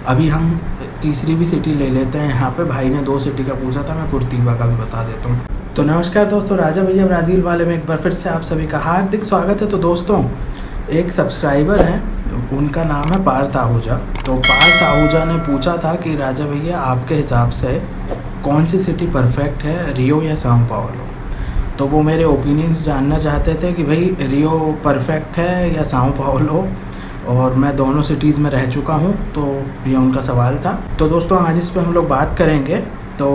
अभी हम तीसरी भी सिटी ले लेते हैं। यहाँ पे भाई ने 2 सिटी का पूछा था, मैं कुर्तीबा का भी बता देता हूँ। तो नमस्कार दोस्तों, राजा भैया ब्राज़ील वाले में एक बार फिर से आप सभी का हार्दिक स्वागत है। तो दोस्तों, एक सब्सक्राइबर हैं, उनका नाम है पार्थ आहूजा। तो पार्थ आहूजा ने पूछा था कि राजा भैया आपके हिसाब से कौन सी सिटी परफेक्ट है, रियो या साओ पाउलो। तो वो मेरे ओपिनियंस जानना चाहते थे कि भाई रियो परफेक्ट है या साओ पाउलो, और मैं दोनों सिटीज़ में रह चुका हूँ, तो ये उनका सवाल था। तो दोस्तों, आज इस पे हम लोग बात करेंगे। तो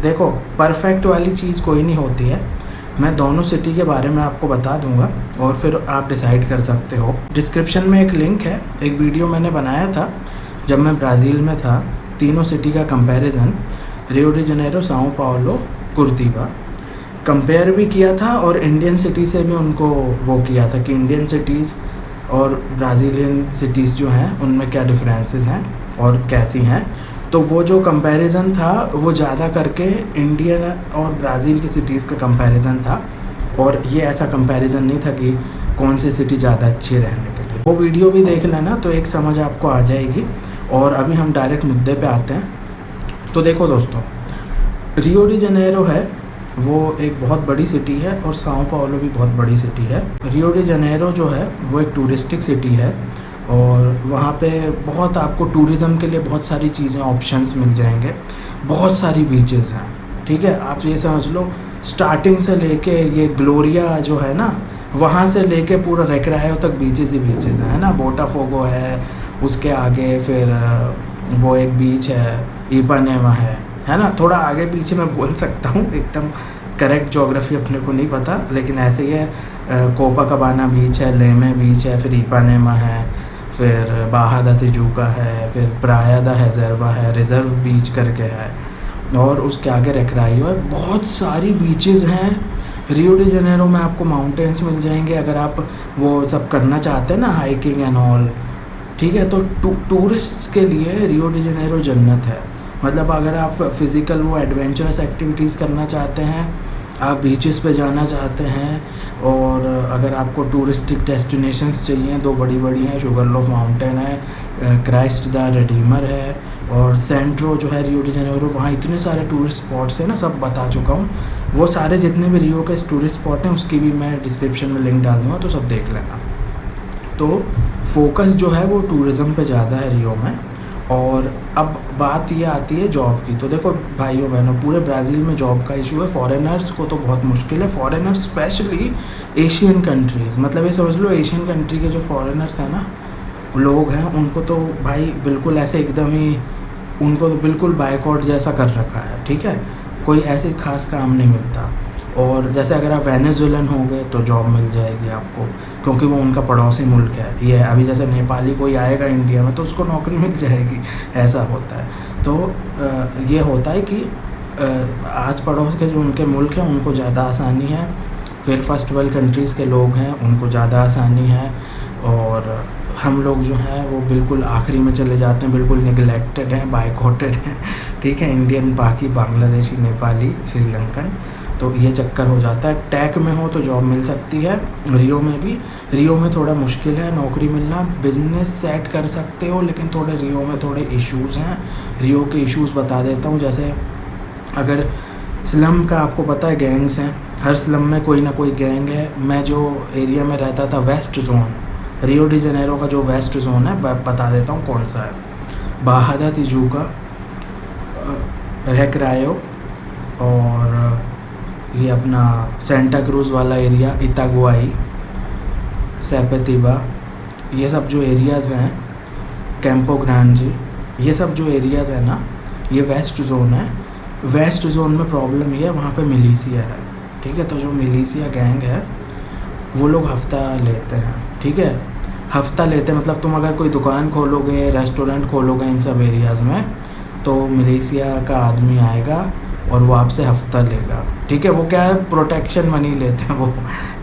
देखो, परफेक्ट वाली चीज़ कोई नहीं होती है। मैं दोनों सिटी के बारे में आपको बता दूंगा और फिर आप डिसाइड कर सकते हो। डिस्क्रिप्शन में एक लिंक है, एक वीडियो मैंने बनाया था जब मैं ब्राज़ील में था, तीनों सिटी का comparison, Rio de Janeiro, Sao Paulo, Curitiba, compare भी किया था और इंडियन सिटी से भी उनको वो किया था कि इंडियन सिटीज़ और ब्राज़ीलियन सिटीज़ जो हैं उनमें क्या डिफरेंसेस हैं और कैसी हैं। तो वो जो कंपैरिजन था वो ज़्यादा करके इंडियन और ब्राज़ील की सिटीज़ का कंपैरिजन था, और ये ऐसा कंपैरिजन नहीं था कि कौन सी सिटी ज़्यादा अच्छी है रहने के लिए। वो वीडियो भी देख लेना तो एक समझ आपको आ जाएगी। और अभी हम डायरेक्ट मुद्दे पे आते हैं। तो देखो दोस्तों, रियो डी जनेरो है वो एक बहुत बड़ी सिटी है और साओ पाउलो भी बहुत बड़ी सिटी है। रियो डी जनेरो जो है वो एक टूरिस्टिक सिटी है और वहाँ पे बहुत आपको टूरिज़्म के लिए बहुत सारी चीज़ें, ऑप्शंस मिल जाएंगे। बहुत सारी बीचेस हैं, ठीक है। आप ये समझ लो, स्टार्टिंग से लेके ये ग्लोरिया जो है ना, वहाँ से लेके पूरा रेक्रायो तक बीचेस ही बीचेस हैं, है ना। बोटाफोगो है, उसके आगे फिर वो एक बीच है, इपानेमा है ना। थोड़ा आगे पीछे मैं बोल सकता हूँ, एकदम करेक्ट ज्योग्राफी अपने को नहीं पता, लेकिन ऐसे ही है। कोपाकाबाना बीच है, लेमे बीच है, फिर इपानेमा है, फिर बाहा दा तिजुका है, फिर प्राया दा रिजर्वा है, रिजर्व बीच करके है, और उसके आगे रेक्रायो है। बहुत सारी बीचेस हैं। रियो डी जनेरो में आपको माउंटेन्स मिल जाएंगे अगर आप वो सब करना चाहते हैं ना, हाइकिंग एंड ऑल, ठीक है। तो टूरिस्ट्स के लिए रियो डी जनेरो जन्नत है। मतलब अगर आप फिज़िकल वो एडवेंचरस एक्टिविटीज़ करना चाहते हैं, आप बीचेस पे जाना चाहते हैं, और अगर आपको टूरिस्टिक डेस्टिनेशंस चाहिए, 2 बड़ी बड़ी हैं, शुगरलोफ माउंटेन है, क्राइस्ट द रिडीमर है, और सेंट्रो जो है रियो डी जनेरो, वहाँ इतने सारे टूरिस्ट स्पॉट्स हैं ना, सब बता चुका हूँ। वो सारे जितने भी रियो के टूरिस्ट स्पॉट हैं उसकी भी मैं डिस्क्रिप्शन में लिंक डाल दूँगा, तो सब देख लेना। तो फोकस जो है वो टूरिज़्म पे ज़्यादा है रियो में। और अब बात ये आती है जॉब की। तो देखो भाइयों बहनों, पूरे ब्राज़ील में जॉब का इशू है। फॉरेनर्स को तो बहुत मुश्किल है, फॉरेनर्स स्पेशली एशियन कंट्रीज़, मतलब ये समझ लो एशियन कंट्री के जो फॉरेनर्स हैं ना, लोग हैं, उनको तो भाई बिल्कुल ऐसे एकदम ही, उनको तो बिल्कुल बायकॉट जैसा कर रखा है, ठीक है। कोई ऐसे खास काम नहीं मिलता। और जैसे अगर आप वेनेजुएलन हो गए तो जॉब मिल जाएगी आपको, क्योंकि वो उनका पड़ोसी मुल्क है। ये अभी जैसे नेपाली कोई आएगा इंडिया में तो उसको नौकरी मिल जाएगी, ऐसा होता है। तो ये होता है कि आस पड़ोस के जो उनके मुल्क हैं उनको ज़्यादा आसानी है, फिर फर्स्ट वर्ल्ड कंट्रीज़ के लोग हैं उनको ज़्यादा आसानी है, और हम लोग जो हैं वो बिल्कुल आखिरी में चले जाते हैं, बिल्कुल निगलेक्टेड हैं, बायकॉटेड हैं, ठीक है। इंडियन, पाकि, बांग्लादेशी, नेपाली, श्रीलंकन, तो ये चक्कर हो जाता है। टैक में हो तो जॉब मिल सकती है। रियो में भी, रियो में थोड़ा मुश्किल है नौकरी मिलना। बिजनेस सेट कर सकते हो, लेकिन थोड़े रियो में थोड़े इश्यूज़ हैं। रियो के इश्यूज़ बता देता हूँ। जैसे अगर स्लम का आपको पता है, गैंग्स हैं, हर स्लम में कोई ना कोई गैंग है। मैं जो एरिया में रहता था, वेस्ट जोन, रियो डी जनेरो का जो वेस्ट जोन है, बता देता हूँ कौन सा है। बाहा दा तिजुका, रेक्रायो, और ये अपना सेंटा क्रूज़ वाला एरिया, इतागुआई, सेपेतिबा, ये सब जो एरियाज़ हैं, कैंपो ग्रांजी, ये सब जो एरियाज़ हैं ना, ये वेस्ट जोन है। वेस्ट जोन में प्रॉब्लम ये है, वहाँ पे मिलिशिया है, ठीक है। तो जो मिलिशिया गैंग है वो लोग हफ्ता लेते हैं, ठीक है। हफ्ता लेते हैं मतलब तुम अगर कोई दुकान खोलोगे, रेस्टोरेंट खोलोगे इन सब एरियाज़ में, तो मिलिशिया का आदमी आएगा और वो आपसे हफ्ता लेगा, ठीक है। वो क्या है, प्रोटेक्शन मनी लेते हैं वो,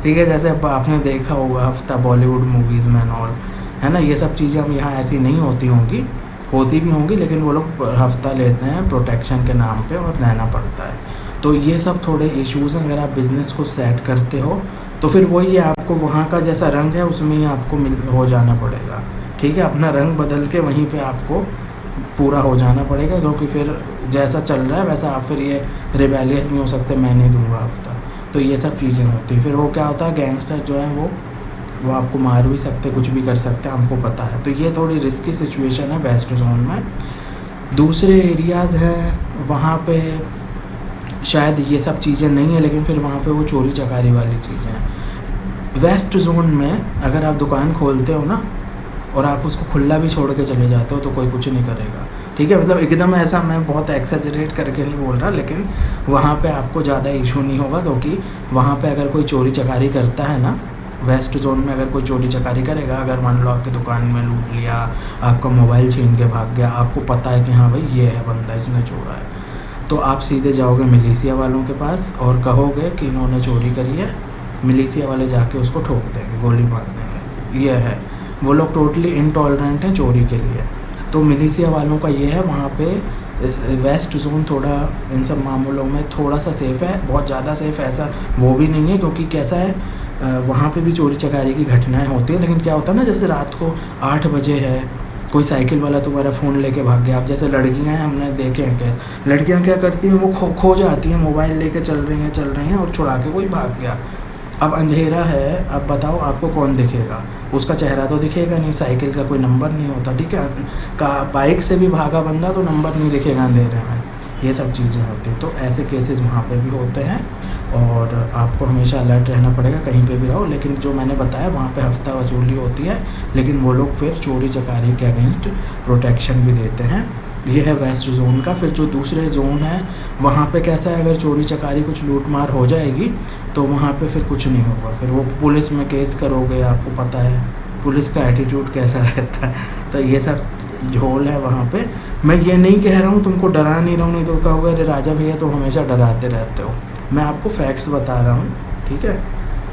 ठीक है। जैसे आपने देखा होगा हफ्ता बॉलीवुड मूवीज़ में और, है ना। ये सब चीज़ें हम यहाँ ऐसी नहीं होती होंगी, होती भी होंगी, लेकिन वो लोग हफ्ता लेते हैं प्रोटेक्शन के नाम पे और देना पड़ता है। तो ये सब थोड़े इश्यूज़ हैं। अगर आप बिज़नेस को सेट करते हो तो फिर वही है, आपको वहाँ का जैसा रंग है उसमें ही आपको हो जाना पड़ेगा, ठीक है। अपना रंग बदल के वहीं पे आपको पूरा हो जाना पड़ेगा, क्योंकि फिर जैसा चल रहा है वैसा आप फिर ये रिबेलियस नहीं हो सकते, मैं नहीं दूंगा हफ्ता। तो ये सब चीज़ें होती हैं। फिर वो क्या होता है, गैंगस्टर जो है वो आपको मार भी सकते, कुछ भी कर सकते हैं, हमको पता है। तो ये थोड़ी रिस्की सिचुएशन है वेस्ट जोन में। दूसरे एरियाज़ हैं वहाँ पे शायद ये सब चीज़ें नहीं है, लेकिन फिर वहाँ पे वो चोरी चकारी वाली चीज़ें हैं। वेस्ट जोन में अगर आप दुकान खोलते हो ना और आप उसको खुला भी छोड़ के चले जाते हो तो कोई कुछ नहीं करेगा, ठीक है। मतलब एकदम ऐसा मैं बहुत एक्सेजरेट करके नहीं बोल रहा, लेकिन वहाँ पे आपको ज़्यादा इशू नहीं होगा, क्योंकि वहाँ पे अगर कोई चोरी चकारी करता है ना, वेस्ट जोन में अगर कोई चोरी चकारी करेगा, अगर मान लो आपकी दुकान में लूट लिया, आपका मोबाइल छीन के भाग गया, आपको पता है कि हाँ भाई ये है बंदा, इसने चोरा है, तो आप सीधे जाओगे मिलिशिया वालों के पास और कहोगे कि इन्होंने चोरी करी है। मिलिशिया वाले जाके उसको ठोक देंगे, गोली मार देंगे। ये है, वो लोग टोटली इनटॉलरेंट हैं चोरी के लिए। तो मिलिशिया वालों का ये है, वहाँ पे वेस्ट जोन थोड़ा इन सब मामलों में थोड़ा सा सेफ़ है, बहुत ज़्यादा सेफ़ ऐसा वो भी नहीं है, क्योंकि कैसा है वहाँ पे भी चोरी चकारी की घटनाएं होती हैं। लेकिन क्या होता है ना, जैसे रात को 8 बजे है, कोई साइकिल वाला तुम्हारा फ़ोन लेके भाग गया। अब जैसे लड़कियां हैं, हमने देखे हैं क्या लड़कियां क्या करती हैं, वो खो जाती हैं, मोबाइल लेके चल रही हैं और छुड़ा के कोई भाग गया। अब अंधेरा है, अब बताओ आपको कौन दिखेगा, उसका चेहरा तो दिखेगा नहीं, साइकिल का कोई नंबर नहीं होता, ठीक है। बाइक से भी भागा बंदा तो नंबर नहीं दिखेगा अंधेरे में, ये सब चीज़ें होती हैं। तो ऐसे केसेस वहाँ पे भी होते हैं और आपको हमेशा अलर्ट रहना पड़ेगा, कहीं पे भी रहो। लेकिन जो मैंने बताया वहाँ पे हफ्ता वसूली होती है, लेकिन वो लोग फिर चोरी चकारी के अगेंस्ट प्रोटेक्शन भी देते हैं। ये है वेस्ट जोन का। फिर जो दूसरे जोन है वहाँ पे कैसा है, अगर चोरी चकारी कुछ लूट मार हो जाएगी तो वहाँ पे फिर कुछ नहीं होगा, फिर वो पुलिस में केस करोगे, आपको पता है पुलिस का एटीट्यूड कैसा रहता है। तो ये सब झोल है वहाँ पे। मैं ये नहीं कह रहा हूँ तुमको डरा नहीं रहा हूँ, नहीं तो कहोगे अरे राजा भैया तो हमेशा डराते रहते हो। मैं आपको फैक्ट्स बता रहा हूँ, ठीक है,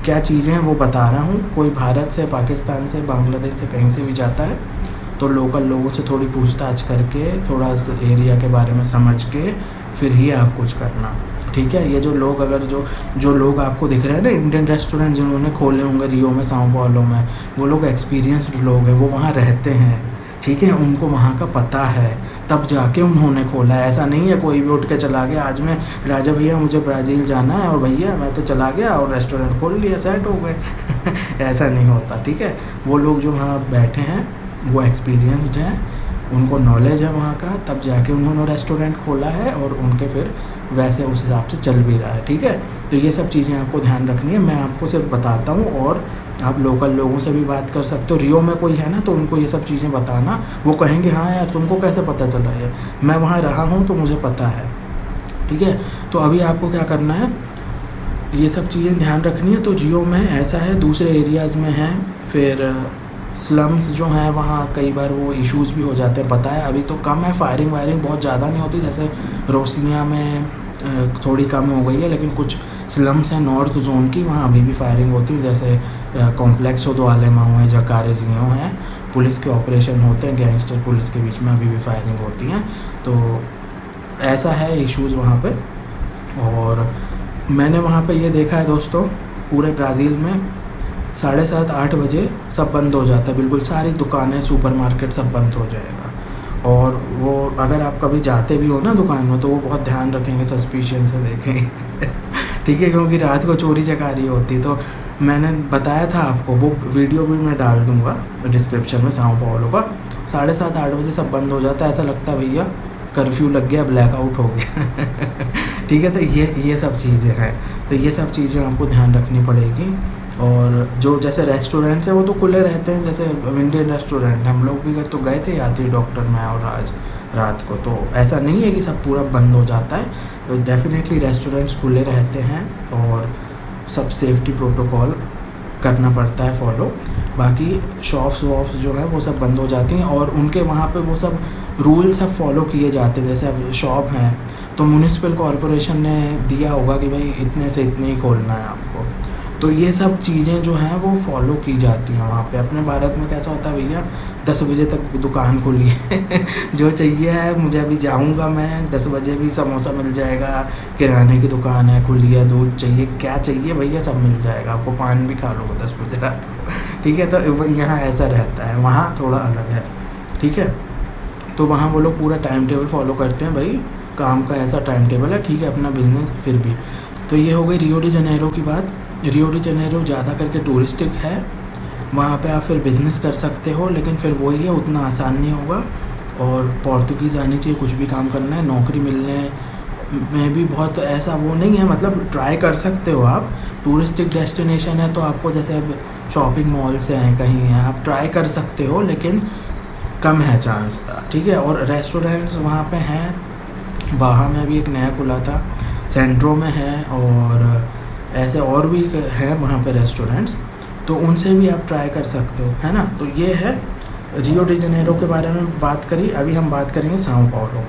क्या चीज़ें हैं वो बता रहा हूँ। कोई भारत से, पाकिस्तान से, बांग्लादेश से कहीं से भी जाता है तो लोकल लोगों से थोड़ी पूछताछ करके, थोड़ा एरिया के बारे में समझ के फिर ही आप कुछ करना, ठीक है। ये जो लोग अगर जो लोग आपको दिख रहे हैं ना, इंडियन रेस्टोरेंट जिन्होंने खोले होंगे रियो में, साओ पाउलो में, वो लोग एक्सपीरियंस्ड लोग हैं, वो वहाँ रहते हैं, ठीक है, उनको वहाँ का पता है, तब जाके उन्होंने खोला है। ऐसा नहीं है कोई भी उठ के चला गया, आज मैं राजा भैया मुझे ब्राज़ील जाना है और भैया मैं तो चला गया और रेस्टोरेंट खोल लिया, सेट हो गए। ऐसा नहीं होता, ठीक है। वो लोग जो वहाँ बैठे हैं वो एक्सपीरियंस्ड हैं, उनको नॉलेज है वहाँ का, तब जाके उन्होंने रेस्टोरेंट खोला है और उनके फिर वैसे उस हिसाब से चल भी रहा है, ठीक है। तो ये सब चीज़ें आपको ध्यान रखनी है, मैं आपको सिर्फ बताता हूँ और आप लोकल लोगों से भी बात कर सकते हो। रियो में कोई है ना तो उनको ये सब चीज़ें बताना, वो कहेंगे हाँ यार तुमको कैसे पता चला है, मैं वहाँ रहा हूँ तो मुझे पता है, ठीक है। तो अभी आपको क्या करना है, ये सब चीज़ें ध्यान रखनी है। तो रियो में ऐसा है, दूसरे एरियाज़ में है, फिर स्लम्स जो हैं वहाँ कई बार वो इश्यूज़ भी हो जाते हैं, पता है। अभी तो कम है, फायरिंग वायरिंग बहुत ज़्यादा नहीं होती, जैसे रोसिया में थोड़ी कम हो गई है, लेकिन कुछ स्लम्स हैं नॉर्थ जोन की, वहाँ अभी भी फायरिंग होती है। जैसे कॉम्प्लेक्स दो आलेमा हुए, जकारेजियो हैं, पुलिस के ऑपरेशन होते हैं, गैंगस्टर पुलिस के बीच में अभी भी फायरिंग होती हैं। तो ऐसा है इश्यूज़ वहाँ पे। और मैंने वहाँ पे ये देखा है दोस्तों, पूरे ब्राज़ील में 7:30-8 बजे सब बंद हो जाता है, बिल्कुल सारी दुकानें, सुपरमार्केट सब बंद हो जाएगा। और वो अगर आप कभी जाते भी हो ना दुकान में तो वो बहुत ध्यान रखेंगे, सस्पिशियन से देखेंगे ठीक है, क्योंकि रात को चोरी चकारी होती। तो मैंने बताया था आपको, वो वीडियो भी मैं डाल दूँगा डिस्क्रिप्शन में, साओ पाउलो का 7:30-8 बजे सब बंद हो जाता है, ऐसा लगता है भैया कर्फ्यू लग गया, ब्लैकआउट हो गया ठीक है। तो ये सब चीज़ें हैं, तो ये सब चीज़ें आपको ध्यान रखनी पड़ेगी। और जो जैसे रेस्टोरेंट्स हैं वो तो खुले रहते हैं, जैसे इंडियन रेस्टोरेंट हम लोग भी तो गए थे, यात्री डॉक्टर मैं और राज रात को, तो ऐसा नहीं है कि सब पूरा बंद हो जाता है। तो डेफिनेटली रेस्टोरेंट्स खुले रहते हैं और सब सेफ्टी प्रोटोकॉल करना पड़ता है फॉलो। बाकी शॉप्स वॉप्स जो है वो सब बंद हो जाती हैं और उनके वहाँ पे वो सब रूल्स सब फॉलो किए जाते हैं। जैसे अब शॉप हैं तो म्यूनिसिपल कॉरपोरेशन ने दिया होगा कि भाई इतने से इतने ही खोलना है आपको, तो ये सब चीज़ें जो हैं वो फॉलो की जाती हैं वहाँ पे। अपने भारत में कैसा होता है भैया, 10 बजे तक दुकान खुली है जो चाहिए है मुझे, अभी जाऊँगा मैं 10 बजे भी समोसा मिल जाएगा, किराने की दुकान है खुली है, दूध चाहिए, क्या चाहिए भैया सब मिल जाएगा, आपको पान भी खा लोगे 10 बजे रात को ठीक है। तो यहाँ ऐसा रहता है, वहाँ थोड़ा अलग है, ठीक है। तो वहाँ वो लोग पूरा टाइम टेबल फॉलो करते हैं, भाई काम का ऐसा टाइम टेबल है, ठीक है अपना बिजनेस फिर भी। तो ये हो गई रियो डी जनेरो की बात। रियो डी जनेरो ज़्यादा करके टूरिस्टिक है, वहाँ पे आप फिर बिज़नेस कर सकते हो, लेकिन फिर वही है उतना आसान नहीं होगा। और पोर्तुगीज़ आनी चाहिए, कुछ भी काम करना है, नौकरी मिलने में भी बहुत ऐसा वो नहीं है, मतलब ट्राई कर सकते हो आप। टूरिस्टिक डेस्टिनेशन है तो आपको जैसे अब शॉपिंग मॉल से हैं कहीं हैं, आप ट्राई कर सकते हो, लेकिन कम है चांस, ठीक है। और रेस्टोरेंट्स वहाँ पे हैं, बाहा में भी एक नया खुला था, सेंट्रो में है, और ऐसे और भी हैं वहाँ पे रेस्टोरेंट्स, तो उनसे भी आप ट्राई कर सकते हो, है ना। तो ये है रियो डी जनेरो के बारे में बात करी। अभी हम बात करेंगे साओ पाउलो।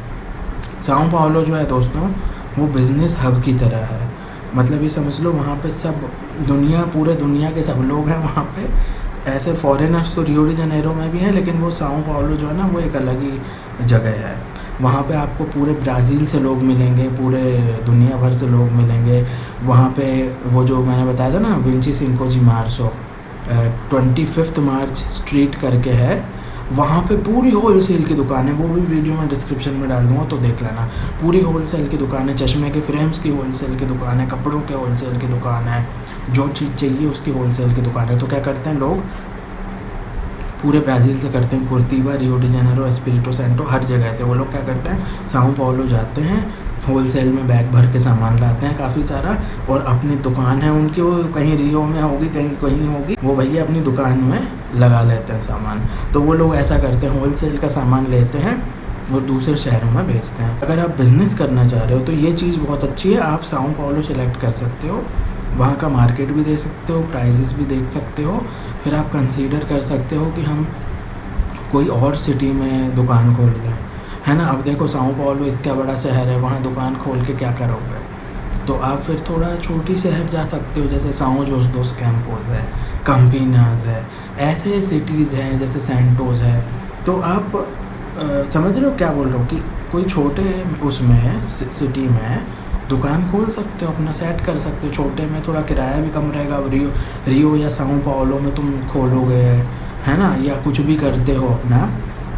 साओ पाउलो जो है दोस्तों, वो बिज़नेस हब की तरह है, मतलब ये समझ लो वहाँ पे सब दुनिया, पूरे दुनिया के सब लोग हैं वहाँ पे। ऐसे फॉरेनर्स तो रियो डी जनेरो में भी हैं, लेकिन वो साओ पाउलो जो है ना, वो एक अलग ही जगह है। वहाँ पे आपको पूरे ब्राज़ील से लोग मिलेंगे, पूरे दुनिया भर से लोग मिलेंगे वहाँ पे। वो जो मैंने बताया था ना, विंची सिंको जी मार्सो, 25 मार्च स्ट्रीट करके है, वहाँ पे पूरी होलसेल की दुकान है, वो भी वीडियो में डिस्क्रिप्शन में डाल दूँगा, तो देख लेना। पूरी होलसेल की दुकान है, चश्मे के फ्रेम्स की होलसेल की दुकान है, कपड़ों के होलसेल की दुकान है, जो चीज़ चाहिए उसकी होलसेल की दुकान है। तो क्या करते हैं लोग, पूरे ब्राज़ील से करते हैं, Curitiba, Rio de Janeiro, Espirito Santo, हर जगह से वो लोग क्या करते हैं, साओ पाउलो जाते हैं, होलसेल में बैग भर के सामान लाते हैं काफ़ी सारा, और अपनी दुकान है उनकी, वो कहीं रियो में होगी, कहीं कहीं होगी, वो भैया अपनी दुकान में लगा लेते हैं सामान। तो वो लोग ऐसा करते हैं, होलसेल का सामान लेते हैं और दूसरे शहरों में बेचते हैं। अगर आप बिज़नेस करना चाह रहे हो तो ये चीज़ बहुत अच्छी है, आप साओ पाउलो सेलेक्ट कर सकते हो, वहाँ का मार्केट भी देख सकते हो, प्राइजेस भी देख सकते हो, फिर आप कंसीडर कर सकते हो कि हम कोई और सिटी में दुकान खोल लें, है ना। अब देखो साओ पाउलो इतना बड़ा शहर है, वहाँ दुकान खोल के क्या करोगे, तो आप फिर थोड़ा छोटी शहर जा सकते हो, जैसे साओ जोस दोस कैंपोस है, कैम्पिनास है, ऐसे सिटीज़ हैं, जैसे सैंटोस है। तो आप समझ रहे हो क्या बोल रहा हूँ, कि कोई छोटे उसमें सिटी में दुकान खोल सकते हो, अपना सेट कर सकते हो। छोटे में थोड़ा किराया भी कम रहेगा। अब रियो या साओ पाउलो में तुम खोलोगे, है ना, या कुछ भी करते हो अपना,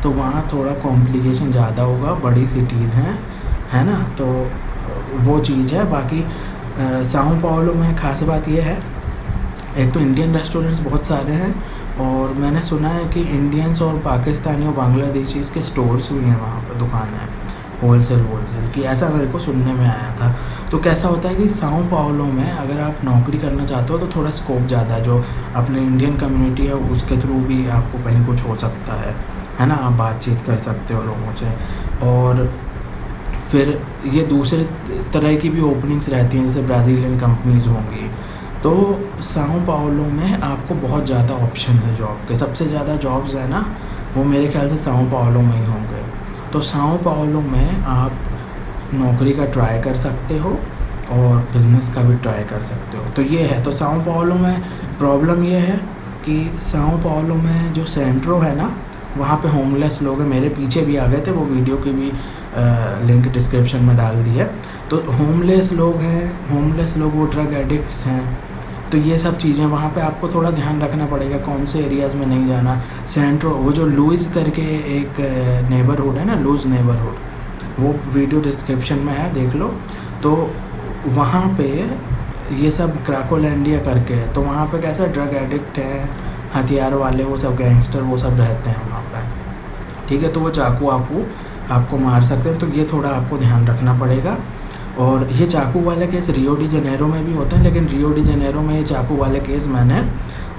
तो वहाँ थोड़ा कॉम्प्लिकेशन ज़्यादा होगा, बड़ी सिटीज़ हैं, है ना। तो वो चीज़ है। बाकी साओ पाउलो में ख़ास बात ये है, एक तो इंडियन रेस्टोरेंट्स बहुत सारे हैं, और मैंने सुना है कि इंडियंस और पाकिस्तानी और बांग्लादेशीज़ के स्टोर्स भी हैं वहाँ पर, दुकान है होलसेल की, ऐसा मेरे को सुनने में आया था। तो कैसा होता है कि साओ पाउलो में अगर आप नौकरी करना चाहते हो तो थोड़ा स्कोप ज़्यादा है, जो अपने इंडियन कम्युनिटी है उसके थ्रू भी आपको कहीं कुछ हो सकता है ना, आप बातचीत कर सकते हो लोगों से। और फिर ये दूसरे तरह की भी ओपनिंग्स रहती हैं, जैसे ब्राज़ीलियन कंपनीज़ होंगी। तो साओ पाउलो में आपको बहुत ज़्यादा ऑप्शन है जॉब के, सबसे ज़्यादा जॉब्स है ना, वो मेरे ख्याल से साओ पाउलो में ही होंगे। तो साओ पाउलो में आप नौकरी का ट्राई कर सकते हो और बिज़नेस का भी ट्राई कर सकते हो। तो ये है। तो साओ पाउलो में प्रॉब्लम ये है कि साओ पाउलो में जो सेंट्रो है ना, वहाँ पे होमलेस लोग हैं, मेरे पीछे भी आ गए थे, वो वीडियो की भी लिंक डिस्क्रिप्शन में डाल दी है। तो होमलेस लोग हैं, होमलेस लोग वो ड्रग एडिक्ट्स हैं, तो ये सब चीज़ें वहाँ पे आपको थोड़ा ध्यान रखना पड़ेगा, कौन से एरियाज़ में नहीं जाना। सेंट्रो, वो जो लुइस करके एक नेबरहुड है ना, लुइस नेबरहुड, वो वीडियो डिस्क्रिप्शन में है, देख लो। तो वहाँ पे ये सब क्राकोलैंडिया करके है, तो वहाँ पे कैसा ड्रग एडिक्ट है, हथियार वाले, वो सब गैंगस्टर वो सब रहते हैं वहाँ पे, ठीक है। तो वो चाकू वाकू आपको मार सकते हैं, तो ये थोड़ा आपको ध्यान रखना पड़ेगा। और ये चाकू वाले केस रियो डी जनेरो में भी होते हैं, लेकिन रियो डी जनेरो में ये चाकू वाले केस मैंने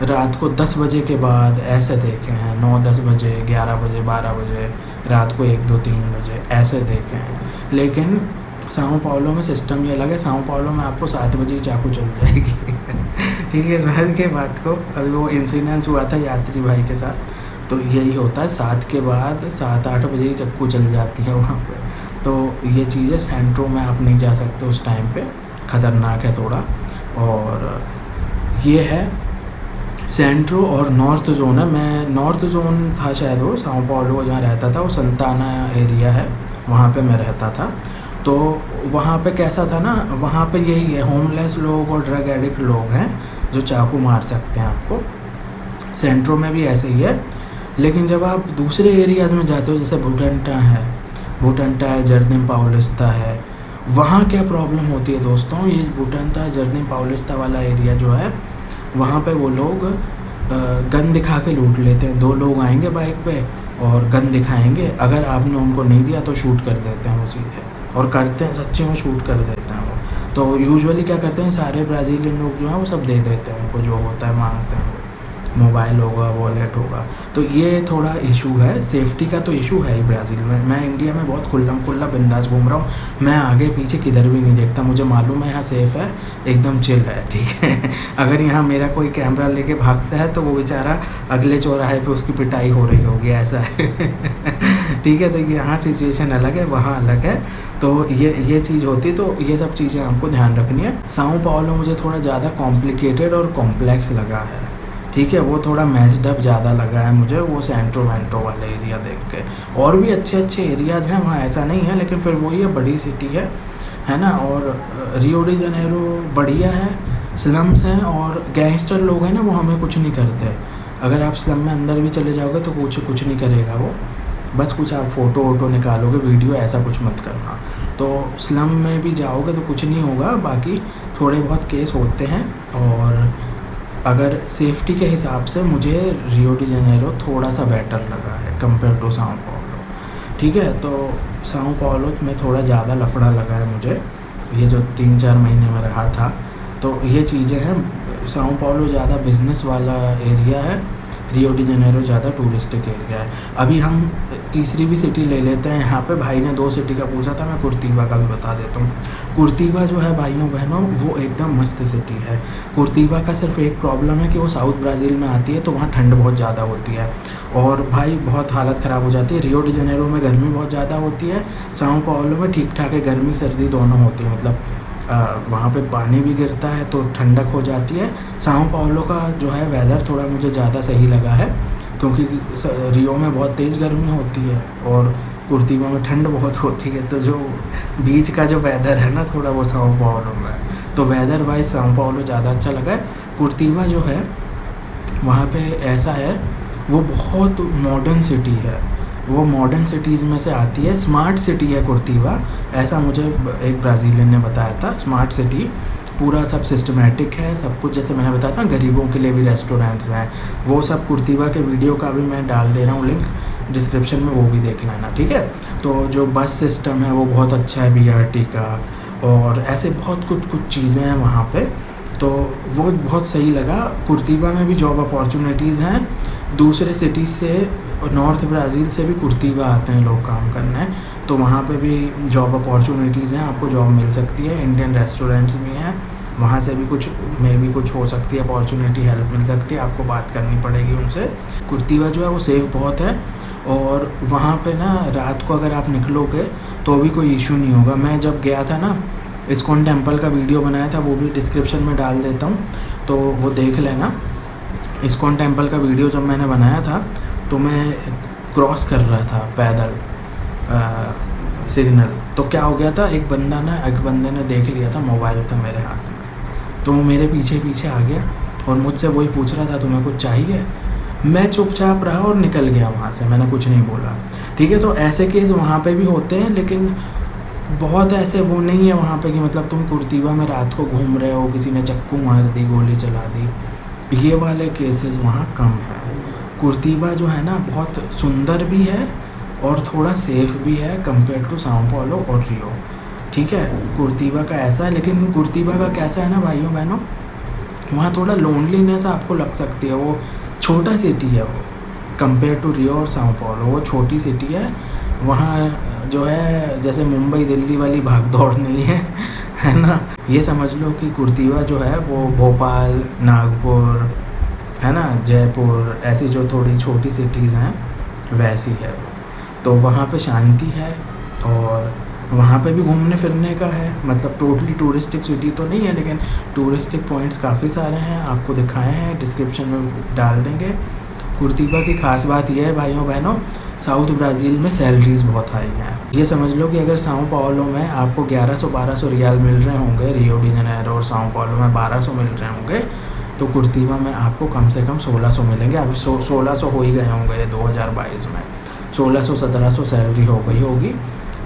रात को 10 बजे के बाद ऐसे देखे हैं, 9-10 बजे, 11 बजे, 12 बजे, रात को 1, 2, 3 बजे ऐसे देखे हैं। लेकिन साओ पाउलो में सिस्टम ये अलग है, साओ पाउलो में आपको 7 बजे ही चाकू चल जाएगी ठीक है, समझ के बात को। अभी वो इंसिडेंस हुआ था यात्री भाई के साथ, तो यही होता है, 7 के बाद 7-8 बजे ही चाकू चल जाती है वहाँ पे। तो ये चीज़ें सेंट्रो में आप नहीं जा सकते उस टाइम पे, ख़तरनाक है थोड़ा। और ये है सेंट्रो। और नॉर्थ जोन है, मैं नॉर्थ जोन था शायद वो साओ पाउलो जहाँ रहता था, वो संताना एरिया है, वहाँ पे मैं रहता था। तो वहाँ पे कैसा था ना, वहाँ पे यही है, होमलेस लोग और ड्रग एडिक्ट लोग हैं जो चाकू मार सकते हैं आपको। सेंट्रो में भी ऐसे ही है। लेकिन जब आप दूसरे एरियाज़ में जाते हो जैसे भूटंटा है, जर्दिन पाउलिस्ता है, वहाँ क्या प्रॉब्लम होती है दोस्तों, ये भूटंटा जर्दिन पाउलिस्ता वाला एरिया जो है वहाँ पे वो लोग गन दिखा के लूट लेते हैं। 2 लोग आएंगे बाइक पे और गन दिखाएंगे, अगर आपने उनको नहीं दिया तो शूट कर देते हैं वो सीधे, और करते हैं सच्चे में, शूट कर देते हैं वो। तो यूजुअली क्या करते हैं सारे ब्राज़ीलियन लोग जो हैं वो सब दे देते हैं उनको, जो होता है मांगते हैं, मोबाइल होगा, वॉलेट होगा। तो ये थोड़ा इशू है, सेफ्टी का तो इशू है ही ब्राज़ील में। मैं इंडिया में बहुत खुल्लम-खुल्ला बिंदास घूम रहा हूँ, मैं आगे पीछे किधर भी नहीं देखता, मुझे मालूम है यहाँ सेफ़ है, एकदम चिल है, ठीक है। अगर यहाँ मेरा कोई कैमरा लेके भागता है तो वो बेचारा अगले चौराहे पे उसकी पिटाई हो रही होगी, ऐसा है। ठीक है, तो यहाँ सिचुएशन अलग है, वहाँ अलग है। तो ये चीज़ होती, तो ये सब चीज़ें हमको ध्यान रखनी है। साओ पाउलो मुझे थोड़ा ज़्यादा कॉम्प्लिकेटेड और कॉम्प्लेक्स लगा है, ठीक है, वो थोड़ा मैच्ड अप ज़्यादा लगा है मुझे, वो सेंट्रो वेंट्रो वाले एरिया देख के। और भी अच्छे एरियाज़ हैं वहाँ, ऐसा नहीं है, लेकिन फिर वही है, बड़ी सिटी है ना। और रियो डी जनेरो बढ़िया है, स्लम्स हैं और गैंगस्टर लोग हैं ना, वो हमें कुछ नहीं करते। अगर आप स्लम में अंदर भी चले जाओगे तो कुछ नहीं करेगा वो, बस कुछ आप फ़ोटो वोटो निकालोगे, वीडियो, ऐसा कुछ मत करना। तो स्लम में भी जाओगे तो कुछ नहीं होगा, बाकी थोड़े बहुत केस होते हैं। और अगर सेफ्टी के हिसाब से मुझे रियो डी जनेरो थोड़ा सा बेटर लगा है कंपेयर टू साओ पाउलो, ठीक है। तो साओ पाउलो में थोड़ा ज़्यादा लफड़ा लगा है मुझे, ये जो 3-4 महीने में रहा था। तो ये चीज़ें हैं, साओ पाउलो ज़्यादा बिज़नेस वाला एरिया है, रियो डी जनेरो ज़्यादा टूरिस्टिक एरिया है। अभी हम तीसरी भी सिटी ले लेते हैं। यहाँ पे भाई ने 2 सिटी का पूछा था, मैं कुर्तिबा का भी बता देता हूँ। कुर्तिबा जो है भाइयों बहनों, वो एकदम मस्त सिटी है। कुर्तिबा का सिर्फ एक प्रॉब्लम है कि वो साउथ ब्राज़ील में आती है, तो वहाँ ठंड बहुत ज़्यादा होती है और भाई बहुत हालत ख़राब हो जाती है। रियो डी जनेरो में गर्मी बहुत ज़्यादा होती है, साओ पाउलो में ठीक ठाक है, गर्मी सर्दी दोनों होती है, मतलब वहाँ पे पानी भी गिरता है तो ठंडक हो जाती है। साओ पाउलो का जो है वेदर थोड़ा मुझे ज़्यादा सही लगा है, क्योंकि रियो में बहुत तेज़ गर्मी होती है और कुर्तिबा में ठंड बहुत होती है, तो जो बीच का जो वेदर है ना थोड़ा, वो साओ पाउलो में, तो वेदर वाइज साओ पाउलो ज़्यादा अच्छा लगा है। कुर्तिबा जो है वहाँ पे ऐसा है, वो बहुत मॉडर्न सिटी है, वो मॉडर्न सिटीज़ में से आती है, स्मार्ट सिटी है कुर्तिबा, ऐसा मुझे एक ब्राज़ीलियन ने बताया था। स्मार्ट सिटी, पूरा सब सिस्टमेटिक है, सब कुछ, जैसे मैंने बताया था गरीबों के लिए भी रेस्टोरेंट्स हैं, वो सब। कुर्तिबा के वीडियो का भी मैं डाल दे रहा हूँ लिंक डिस्क्रिप्शन में, वो भी देख लेना, ठीक है। तो जो बस सिस्टम है वो बहुत अच्छा है, BRT का, और ऐसे बहुत कुछ चीज़ें हैं वहाँ पे, तो वो बहुत सही लगा। कुर्तिबा में भी जॉब अपॉर्चुनिटीज़ हैं, दूसरे सिटीज़ से, नॉर्थ ब्राज़ील से भी कुर्तिबा आते हैं लोग काम करने, तो वहाँ पे भी जॉब अपॉर्चुनिटीज़ हैं, आपको जॉब मिल सकती है। इंडियन रेस्टोरेंट्स भी हैं, वहाँ से भी कुछ कुछ हो सकती है अपॉर्चुनिटी, हेल्प मिल सकती है, आपको बात करनी पड़ेगी उनसे। कुर्तिबा जो है वो सेफ बहुत है, और वहाँ पे ना रात को अगर आप निकलोगे तो भी कोई इशू नहीं होगा। मैं जब गया था ना, इस्कॉन टेम्पल का वीडियो बनाया था, वो भी डिस्क्रिप्शन में डाल देता हूँ, तो वो देख लेना। इस्कॉन टेम्पल का वीडियो जब मैंने बनाया था तो मैं क्रॉस कर रहा था पैदल सिग्नल, तो क्या हो गया था, एक बंदे ने देख लिया था, मोबाइल था मेरे हाथ में, तो वो मेरे पीछे आ गया और मुझसे वही पूछ रहा था तुम्हें कुछ चाहिए। मैं चुपचाप रहा और निकल गया वहाँ से, मैंने कुछ नहीं बोला, ठीक है। तो ऐसे केस वहाँ पे भी होते हैं, लेकिन बहुत ऐसे वो नहीं है वहाँ पे कि मतलब तुम कुर्तिबा में रात को घूम रहे हो, किसी ने चक्कू मार दी, गोली चला दी, ये वाले केसेस वहाँ कम है। कुर्तिबा जो है ना बहुत सुंदर भी है और थोड़ा सेफ भी है कंपेयर टू साओ पाउलो और रियो, ठीक है। कुर्तिबा का ऐसा है, लेकिन कुर्तिबा का कैसा है ना भाइयों बहनों, वहाँ थोड़ा लोनलीनेस आपको लग सकती है, वो छोटा सिटी है वो कंपेयर टू रियो और साओ पाउलो, वो छोटी सिटी है। वहाँ जो है जैसे मुंबई दिल्ली वाली भागदौड़ नहीं है ना। ये समझ लो कि कुर्तिबा जो है वो भोपाल, नागपुर, है ना, जयपुर, ऐसी जो थोड़ी छोटी सिटीज़ हैं वैसी है वो। तो वहाँ पे शांति है और वहाँ पे भी घूमने फिरने का है, मतलब टोटली टूरिस्टिक सिटी तो नहीं है, लेकिन टूरिस्टिक पॉइंट्स काफ़ी सारे हैं, आपको दिखाए हैं, डिस्क्रिप्शन में डाल देंगे। कुर्तिबा की ख़ास बात यह है भाइयों बहनों, साउथ ब्राज़ील में सैलरीज़ बहुत हाई हैं। ये समझ लो कि अगर साओ पाउलो में आपको 1100-1200 रियाल मिल रहे होंगे, रियो डी जनेरो और साओ पाउलो में 1200 मिल रहे होंगे, तो कुर्तीबा में आपको कम से कम 1600 मिलेंगे। अभी 1600 हो ही गए होंगे ये 2022 में, 1600-1700 सैलरी हो गई होगी,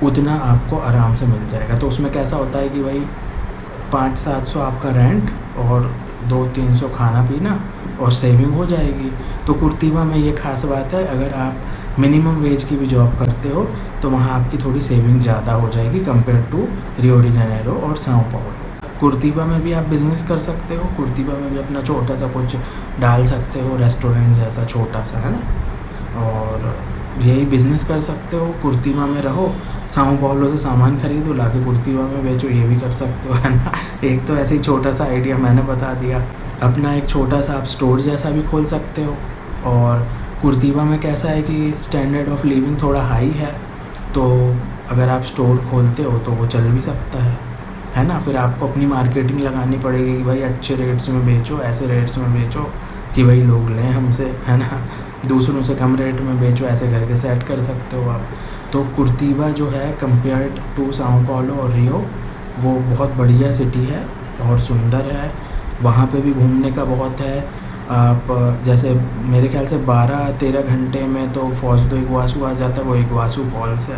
उतना आपको आराम से मिल जाएगा। तो उसमें कैसा होता है कि भाई 500-700 आपका रेंट और 200-300 खाना पीना और सेविंग हो जाएगी। तो कुर्तीबा में ये ख़ास बात है, अगर आप मिनिमम वेज की भी जॉब करते हो तो वहाँ आपकी थोड़ी सेविंग ज़्यादा हो जाएगी compare to Rio de Janeiro और साओ पाउलो। कुर्तीबा में भी आप बिज़नेस कर सकते हो, कुर्तीबा में भी अपना छोटा सा कुछ डाल सकते हो, रेस्टोरेंट जैसा छोटा सा, है ना, और यही बिज़नेस कर सकते हो। कुर्तीबा में रहो, साओ पाउलो से सामान खरीदो, लाके कुर्तीबा में बेचो, ये भी कर सकते हो, है ना। एक तो ऐसे ही छोटा सा आइडिया मैंने बता दिया। अपना एक छोटा सा आप स्टोर जैसा भी खोल सकते हो। और कुर्तीबा में कैसा है कि स्टैंडर्ड ऑफ लिविंग थोड़ा हाई है, तो अगर आप स्टोर खोलते हो तो वो चल भी सकता है ना। फिर आपको अपनी मार्केटिंग लगानी पड़ेगी कि भाई अच्छे रेट्स में बेचो, ऐसे रेट्स में बेचो कि भाई लोग लें हमसे, है ना, दूसरों से कम रेट में बेचो, ऐसे करके सेट कर सकते हो आप। तो कुर्तीबा जो है कंपेयर्ड टू साओ पाउलो और रियो, वो बहुत बढ़िया सिटी है और सुंदर है। वहाँ पे भी घूमने का बहुत है। आप जैसे मेरे ख्याल से 12-13 घंटे में तो फॉज दो इग्वासू आ जाता है, वो इग्वासू फॉल्स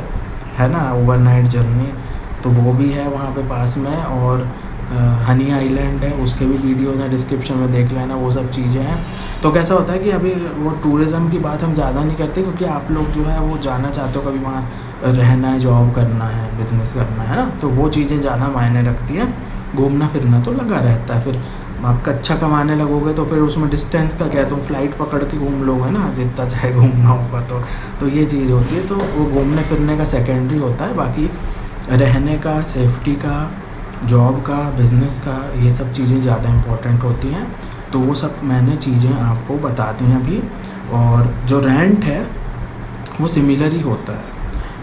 है ना, ओवरनाइट जर्नी, तो वो भी है वहाँ पे पास में। और हनी आइलैंड है, उसके भी वीडियोज़ हैं, डिस्क्रिप्शन में देख लेना, वो सब चीज़ें हैं। तो कैसा होता है कि अभी वो टूरिज़्म की बात हम ज़्यादा नहीं करते, क्योंकि आप लोग जो है वो जाना चाहते हो, कभी वहाँ रहना है, जॉब करना है, बिज़नेस करना है ना, तो वो चीज़ें ज़्यादा मायने रखती हैं। घूमना फिरना तो लगा रहता है, फिर आपका अच्छा कमाने लगोगे तो फिर उसमें डिस्टेंस का क्या है, तुम फ्लाइट पकड़ के घूम लोगे ना, जितना चाहे घूमना होगा। तो ये चीज़ होती है। तो वो घूमने फिरने का सेकेंडरी होता है, बाकी रहने का, सेफ्टी का, जॉब का, बिज़नेस का, ये सब चीज़ें ज़्यादा इम्पोर्टेंट होती हैं। तो वो सब मैंने चीज़ें आपको बता दी हैं अभी। और जो रेंट है वो सिमिलर ही होता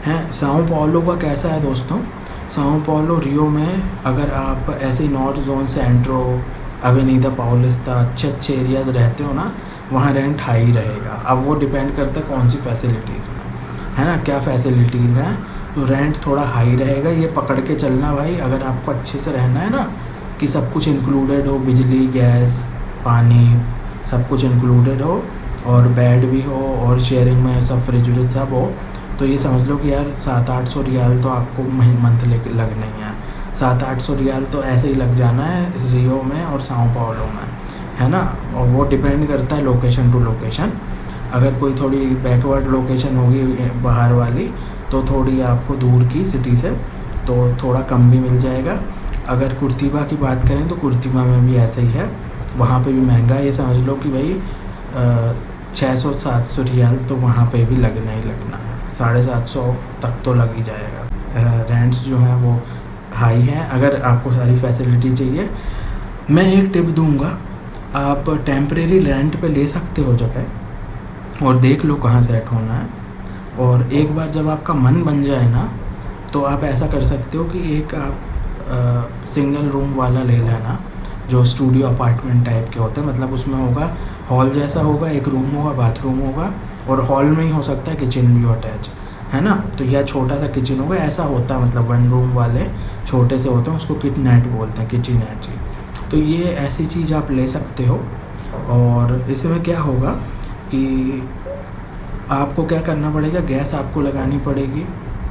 है। साओ पाउलो का कैसा है दोस्तों, साओ पाउलो रियो में अगर आप ऐसे ही नॉर्थ जोन, सेंट्रो, अवेनिदा पाउलिस्ता, अच्छे एरियाज़ रहते हो ना, वहाँ रेंट हाई रहेगा। अब वो डिपेंड करता है कौन सी फैसिलिटीज़ में, है ना, क्या फैसिलिटीज़ हैं, तो रेंट थोड़ा हाई रहेगा। ये पकड़ के चलना भाई, अगर आपको अच्छे से रहना है ना, कि सब कुछ इंक्लूडेड हो, बिजली, गैस, पानी, सब कुछ इंक्लूडेड हो, और बेड भी हो, और शेयरिंग में सब फ्रिज सब हो, तो ये समझ लो कि यार 700-800 रियाल तो आपको मंथ लगने ही है। 700-800 रियाल तो ऐसे ही लग जाना है इस रियो में और साओ पाउलो में, है ना। और वो डिपेंड करता है लोकेशन टू लोकेशन। अगर कोई थोड़ी बैकवर्ड लोकेशन होगी बाहर वाली, तो थोड़ी आपको दूर की सिटी से तो थोड़ा कम भी मिल जाएगा। अगर कुर्तीबा की बात करें तो कुर्तीबा में भी ऐसे ही है, वहाँ पे भी महंगा है। ये समझ लो कि भाई 600-700 रियाल तो वहाँ पे भी लगना ही लगना है, 750 तक तो लग ही जाएगा। रेंट्स जो हैं वो हाई हैं। अगर आपको सारी फैसिलिटी चाहिए, मैं एक टिप दूंगा, आप टेम्परेरी रेंट पे ले सकते हो जगह, और देख लो कहाँ सेट होना है। और एक बार जब आपका मन बन जाए ना, तो आप ऐसा कर सकते हो कि एक आप सिंगल रूम वाला ले लेना, जो स्टूडियो अपार्टमेंट टाइप के होते हैं। मतलब उसमें होगा हॉल जैसा होगा, एक रूम होगा, बाथरूम होगा, और हॉल में ही हो सकता है किचन भी अटैच, है ना। तो यह छोटा सा किचन होगा, ऐसा होता है, मतलब 1 रूम वाले छोटे से होते हैं, उसको किटनेट बोलते हैं, किचनैट जी। तो ये ऐसी चीज़ आप ले सकते हो। और इसमें क्या होगा कि आपको क्या करना पड़ेगा, गैस आपको लगानी पड़ेगी।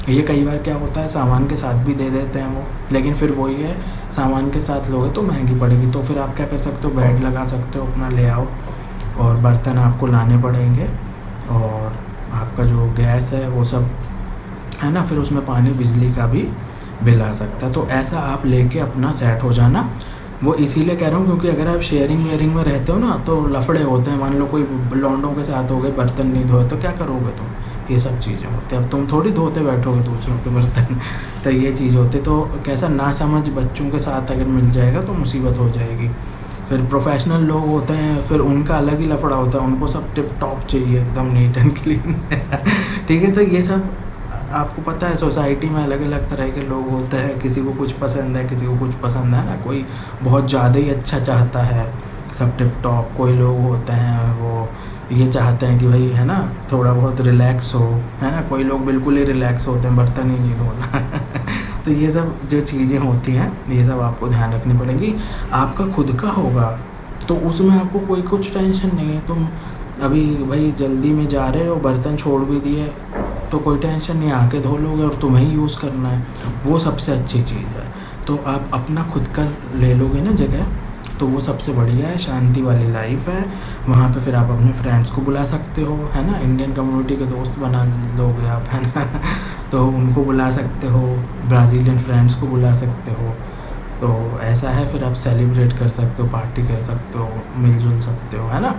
ये कई बार क्या होता है, सामान के साथ भी दे देते हैं वो, लेकिन फिर वही है, सामान के साथ लोगे तो महंगी पड़ेगी। तो फिर आप क्या कर सकते हो, बेड लगा सकते हो अपना, ले आओ, और बर्तन आपको लाने पड़ेंगे, और आपका जो गैस है वो सब, है ना, फिर उसमें पानी बिजली का भी बिल आ सकता है। तो ऐसा आप लेके अपना सेट हो जाना। वो इसीलिए कह रहा हूँ क्योंकि अगर आप शेयरिंग वेयरिंग में रहते हो ना, तो लफड़े होते हैं। मान लो कोई लौंडों के साथ हो गए, बर्तन नहीं धोए तो क्या करोगे तुम, ये सब चीज़ें होती हैं। अब तुम थोड़ी धोते बैठोगे दूसरों के बर्तन तो ये चीज़ होती। तो कैसा ना समझ बच्चों के साथ अगर मिल जाएगा तो मुसीबत हो जाएगी। फिर प्रोफेशनल लोग होते हैं, फिर उनका अलग ही लफड़ा होता है, उनको सब टिप टॉप चाहिए, एकदम नीट एंड क्लीन ठीक है। तो ये सब आपको पता है, सोसाइटी में अलग अलग तरह के लोग होते हैं, किसी को कुछ पसंद है, किसी को कुछ पसंद है ना, कोई बहुत ज़्यादा ही अच्छा चाहता है सब टिप टॉप, कोई लोग होते हैं वो ये चाहते हैं कि भाई, है ना, थोड़ा बहुत रिलैक्स हो, है ना, कोई लोग बिल्कुल ही रिलैक्स होते हैं, बर्तन ही नहीं धोना तो ये सब जो चीज़ें होती हैं, ये सब आपको ध्यान रखनी पड़ेगी। आपका खुद का होगा तो उसमें आपको कोई कुछ टेंशन नहीं है। तुम अभी भाई जल्दी में जा रहे हो, बर्तन छोड़ भी दिए तो कोई टेंशन नहीं, आके धो लोगे और तुम्हें ही यूज़ करना है, वो सबसे अच्छी चीज़ है। तो आप अपना खुद का ले लोगे ना जगह, तो वो सबसे बढ़िया है, शांति वाली लाइफ है। वहाँ पे फिर आप अपने फ्रेंड्स को बुला सकते हो, है ना, इंडियन कम्युनिटी के दोस्त बना लोगे आप, है ना तो उनको बुला सकते हो, ब्राज़ीलियन फ्रेंड्स को बुला सकते हो। तो ऐसा है, फिर आप सेलिब्रेट कर सकते हो, पार्टी कर सकते हो, मिलजुल सकते हो, है ना।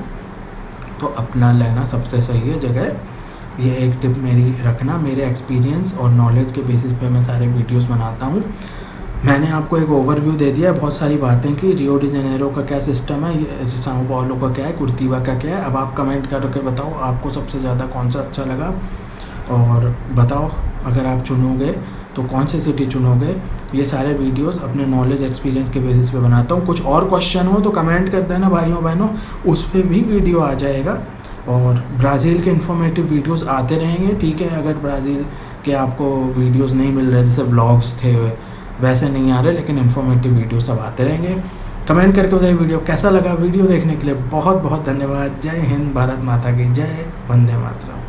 तो अपना लेना सबसे सही है जगह। ये एक टिप मेरी रखना, मेरे एक्सपीरियंस और नॉलेज के बेसिस पे मैं सारे वीडियोस बनाता हूँ। मैंने आपको एक ओवरव्यू दे दिया है, बहुत सारी बातें की, रियो डी जेनेरो का क्या सिस्टम है, ये साओ पाउलो का क्या है, कुर्तिबा का क्या है। अब आप कमेंट करके बताओ आपको सबसे ज़्यादा कौन सा अच्छा लगा, और बताओ अगर आप चुनोगे तो कौन सी सिटी चुनोगे। ये सारे वीडियोस अपने नॉलेज एक्सपीरियंस के बेसिस पे बनाता हूँ। कुछ और क्वेश्चन हो तो कमेंट कर देना भाइयों बहनों, उस पर भी वीडियो आ जाएगा। और ब्राज़ील के इन्फॉर्मेटिव वीडियोस आते रहेंगे, ठीक है। अगर ब्राज़ील के आपको वीडियोस नहीं मिल रहे, जैसे व्लॉग्स थे वैसे नहीं आ रहे, लेकिन इन्फॉर्मेटिव वीडियो सब आते रहेंगे। कमेंट करके बताइए वीडियो कैसा लगा। वीडियो देखने के लिए बहुत बहुत धन्यवाद। जय हिंद, भारत माता की जय, वंदे मातरम।